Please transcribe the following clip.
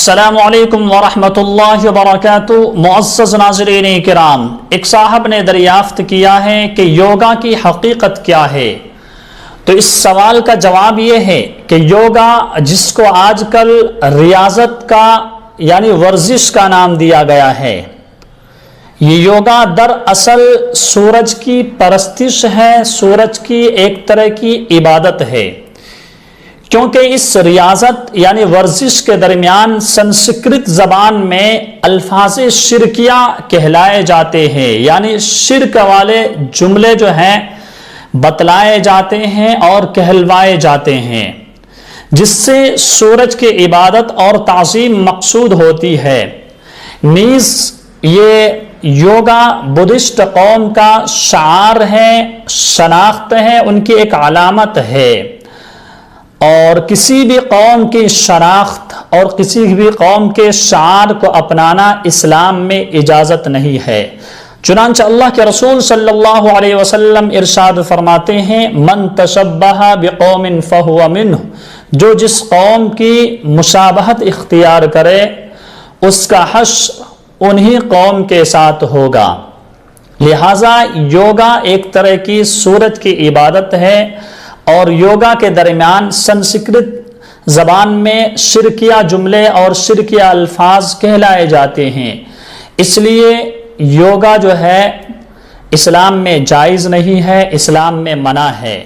السلام علیکم ورحمۃ اللہ وبرکاتہ۔ معزز ناظرین کرام، ایک صاحب نے دریافت کیا ہے کہ یوگا کی حقیقت کیا ہے؟ تو اس سوال کا جواب یہ ہے کہ یوگا، جس کو آج کل ریاضت کا یعنی ورزش کا نام دیا گیا ہے، یہ یوگا دراصل سورج کی پرستش ہے، سورج کی ایک طرح کی عبادت ہے، کیونکہ اس ریاضت یعنی ورزش کے درمیان سنسکرت زبان میں الفاظ شرکیہ کہلائے جاتے ہیں، یعنی شرک والے جملے جو ہیں بتلائے جاتے ہیں اور کہلوائے جاتے ہیں، جس سے سورج کی عبادت اور تعظیم مقصود ہوتی ہے۔ نیز یہ یوگا بدھسٹ قوم کا شعار ہے، شناخت ہے، ان کی ایک علامت ہے، اور کسی بھی قوم کی شناخت اور کسی بھی قوم کے شعار کو اپنانا اسلام میں اجازت نہیں ہے۔ چنانچہ اللہ کے رسول صلی اللہ علیہ وسلم ارشاد فرماتے ہیں، من تشبہ بقوم فہو منہ، جو جس قوم کی مشابہت اختیار کرے اس کا حشر انہی قوم کے ساتھ ہوگا۔ لہٰذا یوگا ایک طرح کی سورج کی عبادت ہے، اور یوگا کے درمیان سنسکرت زبان میں شرکیہ جملے اور شرکیہ الفاظ کہلائے جاتے ہیں، اس لیے یوگا جو ہے اسلام میں جائز نہیں ہے، اسلام میں منع ہے۔